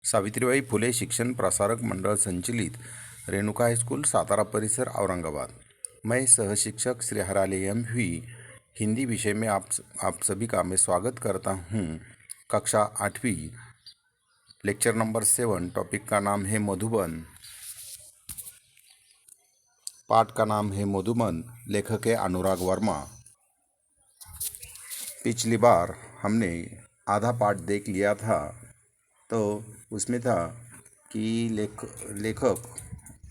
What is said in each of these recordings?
सावित्रीबाई फुले शिक्षण प्रसारक मंडल संचालित रेणुका हाईस्कूल सातारा परिसर औरंगाबाद। मैं सहशिक्षक श्री हराले एम.वी. हिंदी विषय में आप सभी का मैं स्वागत करता हूं। कक्षा 8वीं लेक्चर नंबर 7। टॉपिक का नाम है मधुबन। पाठ का नाम है मधुबन। लेखक है अनुराग वर्मा। पिछली बार हमने आधा पाठ देख लिया था, तो उसमें था कि लेखक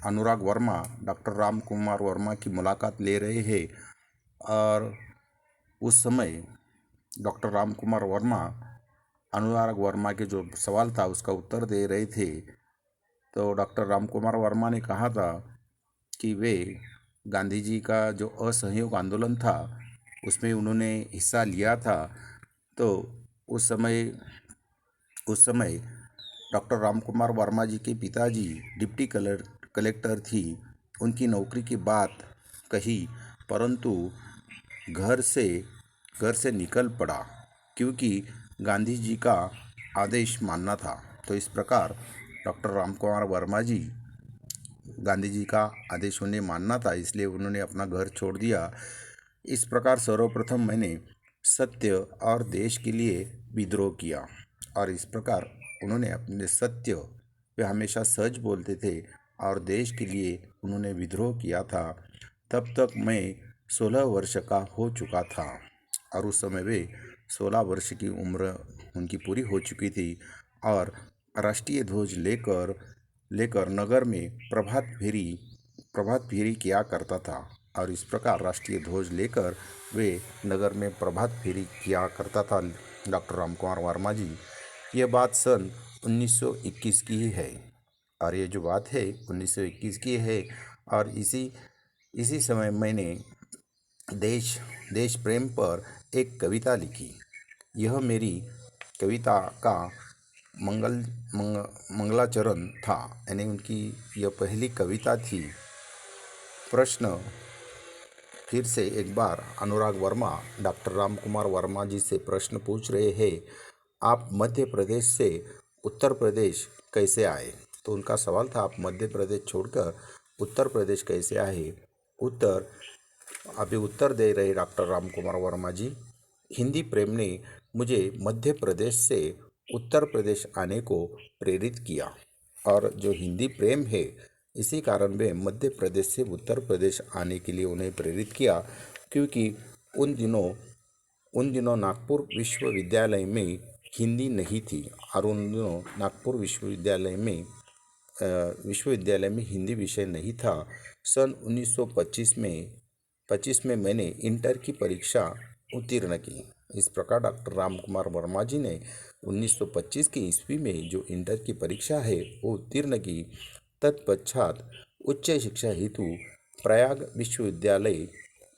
अनुराग वर्मा डॉक्टर राम कुमार वर्मा की मुलाकात ले रहे हैं और उस समय डॉक्टर राम कुमार वर्मा अनुराग वर्मा के जो सवाल था उसका उत्तर दे रहे थे। तो डॉक्टर राम कुमार वर्मा ने कहा था कि वे गांधी जी का जो असहयोग आंदोलन था उसमें उन्होंने हिस्सा लिया था। तो उस समय डॉक्टर राम कुमार वर्मा जी के पिताजी डिप्टी कलेक्टर थी। उनकी नौकरी की बात कही, परंतु घर से निकल पड़ा क्योंकि गांधी जी का आदेश मानना था। तो इस प्रकार डॉक्टर राम कुमार वर्मा जी गांधी जी का आदेश उन्हें मानना था, इसलिए उन्होंने अपना घर छोड़ दिया। इस प्रकार सर्वप्रथम मैंने सत्य और देश के लिए विद्रोह किया और इस प्रकार उन्होंने अपने सत्य, वे हमेशा सच बोलते थे और देश के लिए उन्होंने विद्रोह किया था। तब तक मैं 16 वर्ष का हो चुका था और उस समय वे 16 वर्ष की उम्र उनकी पूरी हो चुकी थी और राष्ट्रीय ध्वज लेकर नगर में प्रभात फेरी किया करता था और इस प्रकार राष्ट्रीय ध्वज लेकर वे नगर में प्रभात फेरी किया करता था डॉक्टर राम कुमार वर्मा जी। ये बात सन 1921 की ही है और ये जो बात है 1921 की है और इसी समय मैंने देश प्रेम पर एक कविता लिखी। यह मेरी कविता का मंगलाचरण था, यानी उनकी यह पहली कविता थी। प्रश्न फिर से एक बार अनुराग वर्मा डॉक्टर राम कुमार वर्मा जी से प्रश्न पूछ रहे हैं, आप मध्य प्रदेश से उत्तर प्रदेश कैसे आए? तो उनका सवाल था, आप मध्य प्रदेश छोड़कर उत्तर प्रदेश कैसे आए? उत्तर दे रहे डॉक्टर राम कुमार वर्मा जी, हिंदी प्रेम ने मुझे मध्य प्रदेश से उत्तर प्रदेश आने को प्रेरित किया और जो हिंदी प्रेम है इसी कारण वे मध्य प्रदेश से उत्तर प्रदेश आने के लिए उन्हें प्रेरित किया, क्योंकि उन दिनों नागपुर विश्वविद्यालय में हिंदी नहीं थी और उन दिनों नागपुर विश्वविद्यालय में हिंदी विषय नहीं था। सन 1925 में मैंने इंटर की परीक्षा उत्तीर्ण की। इस प्रकार डॉक्टर राम कुमार वर्मा जी ने 1925 की ईस्वी में जो इंटर की परीक्षा है वो उत्तीर्ण की। तत्पश्चात उच्च शिक्षा हेतु प्रयाग विश्वविद्यालय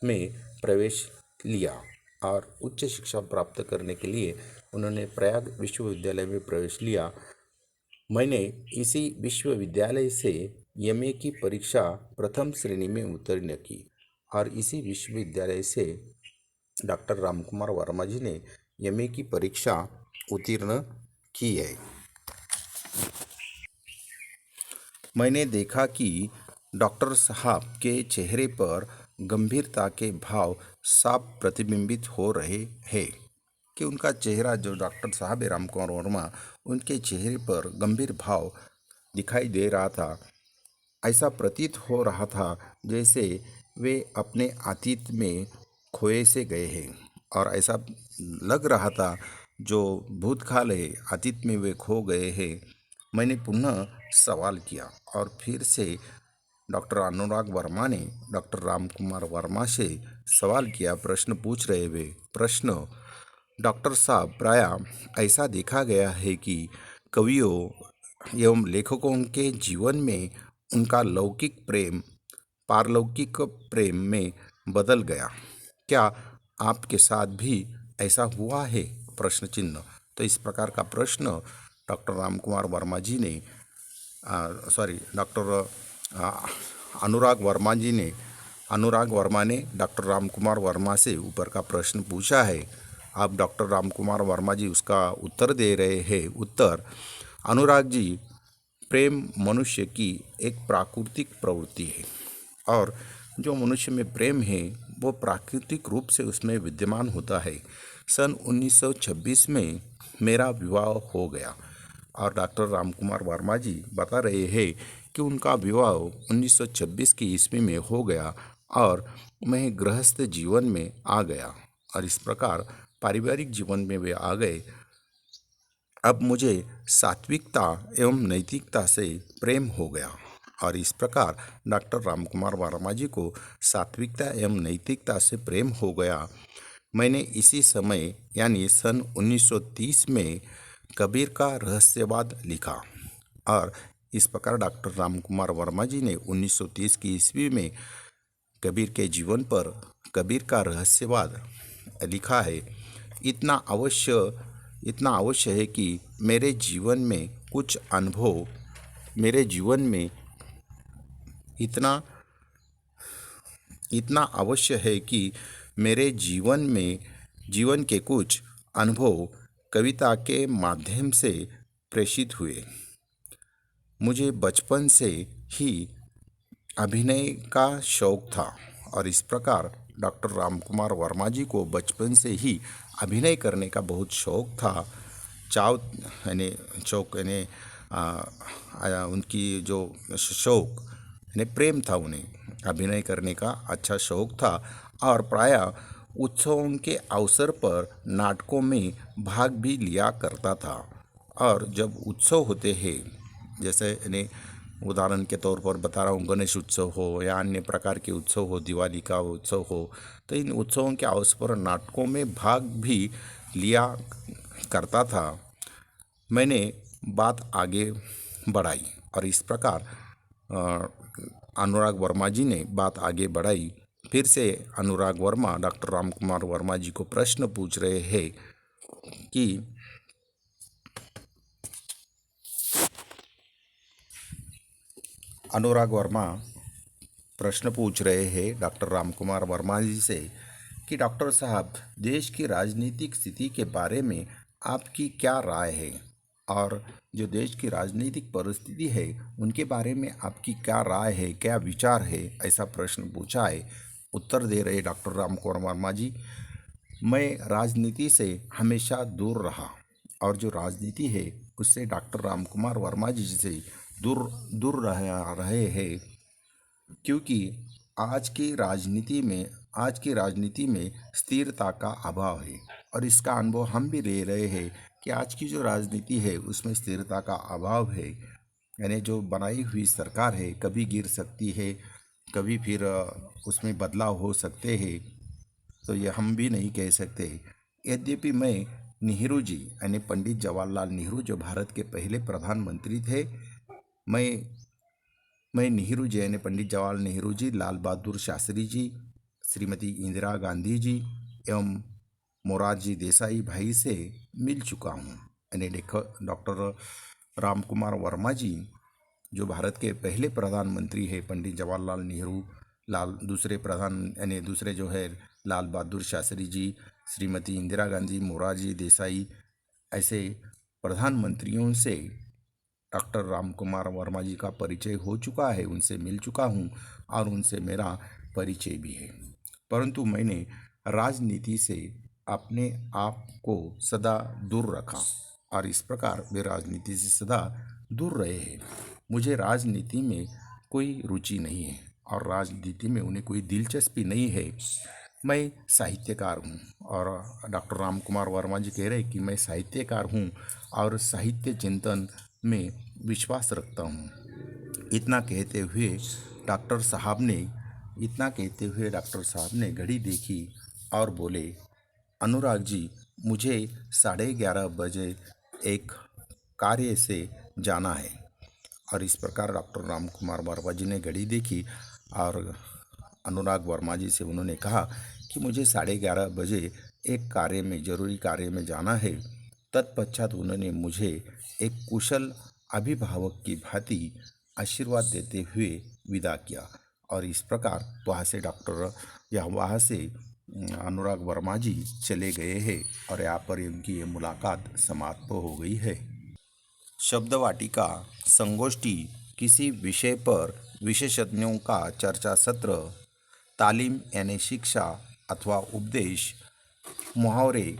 में प्रवेश लिया और उच्च शिक्षा प्राप्त करने के लिए उन्होंने प्रयाग विश्वविद्यालय में प्रवेश लिया। मैंने इसी विश्वविद्यालय से एमए की परीक्षा प्रथम श्रेणी में उत्तीर्ण की और इसी विश्वविद्यालय से डॉक्टर राम कुमार वर्मा जी ने एमए की परीक्षा उत्तीर्ण की है। मैंने देखा कि डॉक्टर साहब के चेहरे पर गंभीरता के भाव साफ प्रतिबिंबित हो रहे हैं कि उनका चेहरा, जो डॉक्टर साहब राम कुमार वर्मा, उनके चेहरे पर गंभीर भाव दिखाई दे रहा था। ऐसा प्रतीत हो रहा था जैसे वे अपने अतीत में खोए से गए हैं और ऐसा लग रहा था जो भूतकाल है, अतीत में वे खो गए हैं। मैंने पुनः सवाल किया और फिर से डॉक्टर अनुराग वर्मा ने डॉक्टर राम कुमार वर्मा से सवाल किया। प्रश्न पूछ रहे वे, प्रश्न, डॉक्टर साहब, प्रायः ऐसा देखा गया है कि कवियों एवं लेखकों के जीवन में उनका लौकिक प्रेम पारलौकिक प्रेम में बदल गया। क्या आपके साथ भी ऐसा हुआ है? प्रश्न चिन्ह। तो इस प्रकार का प्रश्न डॉक्टर राम कुमार वर्मा जी ने डॉक्टर अनुराग वर्मा ने डॉक्टर राम कुमार वर्मा से ऊपर का प्रश्न पूछा है। अब डॉक्टर राम कुमार वर्मा जी उसका उत्तर दे रहे हैं। उत्तर, अनुराग जी, प्रेम मनुष्य की एक प्राकृतिक प्रवृत्ति है और जो मनुष्य में प्रेम है वो प्राकृतिक रूप से उसमें विद्यमान होता है। सन 1926 में मेरा विवाह हो गया और डॉक्टर रामकुमार वर्मा जी बता रहे हैं कि उनका विवाह 1926 की ईस्वी में हो गया और मैं गृहस्थ जीवन में आ गया और इस प्रकार पारिवारिक जीवन में वे आ गए। अब मुझे सात्विकता एवं नैतिकता से प्रेम हो गया और इस प्रकार डॉक्टर रामकुमार वर्मा जी को सात्विकता एवं नैतिकता से प्रेम हो गया। मैंने इसी समय यानी सन 1930 में कबीर का रहस्यवाद लिखा और इस प्रकार डॉक्टर रामकुमार वर्मा जी ने 1930 की ईस्वी में कबीर के जीवन पर कबीर का रहस्यवाद लिखा है। इतना अवश्य है कि मेरे जीवन में कुछ अनुभव मेरे जीवन में इतना इतना अवश्य है कि मेरे जीवन के कुछ अनुभव कविता के माध्यम से प्रेषित हुए। मुझे बचपन से ही अभिनय का शौक था और इस प्रकार डॉक्टर रामकुमार वर्मा जी को बचपन से ही अभिनय करने का बहुत शौक था। चाव यानी शौक यानी उनकी जो शौक यानी प्रेम था, उन्हें अभिनय करने का अच्छा शौक था और प्रायः उत्सवों के अवसर पर नाटकों में भाग भी लिया करता था। और जब उत्सव होते हैं, जैसे यानी उदाहरण के तौर पर बता रहा हूँ, गणेश उत्सव हो या अन्य प्रकार के उत्सव हो, दिवाली का उत्सव हो, तो इन उत्सवों के अवसर पर नाटकों में भाग भी लिया करता था। मैंने बात आगे बढ़ाई और इस प्रकार अनुराग वर्मा जी ने बात आगे बढ़ाई। फिर से अनुराग वर्मा डॉक्टर रामकुमार वर्मा जी को प्रश्न पूछ रहे हैं कि अनुराग वर्मा प्रश्न पूछ रहे हैं डॉक्टर रामकुमार वर्मा जी से कि डॉक्टर साहब, देश की राजनीतिक स्थिति के बारे में आपकी क्या राय है और जो देश की राजनीतिक परिस्थिति है उनके बारे में आपकी क्या राय है, क्या विचार है, ऐसा प्रश्न पूछा है। उत्तर दे रहे डॉक्टर रामकुमार वर्मा जी, मैं राजनीति से हमेशा दूर रहा और जो राजनीति है उससे डॉक्टर रामकुमार वर्मा जी से दूर दूर रहे हैं, क्योंकि आज की राजनीति में स्थिरता का अभाव है और इसका अनुभव हम भी ले रहे हैं कि आज की जो राजनीति है उसमें स्थिरता का अभाव है। यानी जो बनाई हुई सरकार है कभी गिर सकती है, कभी फिर उसमें बदलाव हो सकते हैं, तो ये हम भी नहीं कह सकते। यद्यपि मैं नेहरू जी यानी पंडित जवाहरलाल नेहरू जो भारत के पहले प्रधानमंत्री थे, मैं नेहरू जी यानी पंडित जवाहरलाल नेहरू जी, लाल बहादुर शास्त्री जी, श्रीमती इंदिरा गांधी जी एवं मोरारजी देसाई भाई से मिल चुका हूँ। यानी डॉक्टर रामकुमार वर्मा जी जो भारत के पहले प्रधानमंत्री है, पंडित जवाहरलाल नेहरू, दूसरे जो है लाल बहादुर शास्त्री जी, श्रीमती इंदिरा गांधी, मोरारजी देसाई, ऐसे प्रधानमंत्रियों से डॉक्टर रामकुमार वर्मा जी का परिचय हो चुका है, उनसे मिल चुका हूँ और उनसे मेरा परिचय भी है। परंतु मैंने राजनीति से अपने आप को सदा दूर रखा और इस प्रकार वे राजनीति से सदा दूर रहे हैं। मुझे राजनीति में कोई रुचि नहीं है और राजनीति में उन्हें कोई दिलचस्पी नहीं है। मैं साहित्यकार हूँ और डॉक्टर रामकुमार वर्मा जी कह रहे हैं कि मैं साहित्यकार हूँ और साहित्य चिंतन में विश्वास रखता हूँ। इतना कहते हुए डॉक्टर साहब ने घड़ी देखी और बोले, अनुराग जी, मुझे 11:30 बजे एक कार्य से जाना है। और इस प्रकार डॉक्टर रामकुमार वर्मा जी ने घड़ी देखी और अनुराग वर्मा जी से उन्होंने कहा कि मुझे 11:30 बजे एक जरूरी कार्य में जाना है। तत्पश्चात उन्होंने मुझे एक कुशल अभिभावक की भांति आशीर्वाद देते हुए विदा किया और इस प्रकार वहाँ से अनुराग वर्मा जी चले गए हैं और यहाँ पर उनकी ये मुलाकात समाप्त हो गई है। शब्द वाटिका संगोष्ठी किसी विषय पर विशेषज्ञों का चर्चा सत्र, तालीम यानी शिक्षा अथवा उपदेश, मुहावरे,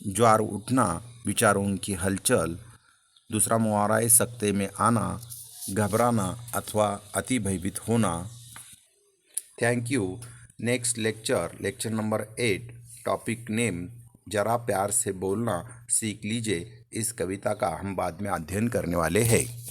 ज्वार उठना, विचारों की हलचल। दूसरा मुहावरा है सकते में आना, घबराना अथवा अति भयभीत होना। Thank you. Next lecture, lecture number 8, topic name, जरा प्यार से बोलना सीख लीजिए। इस कविता का हम बाद में अध्ययन करने वाले हैं।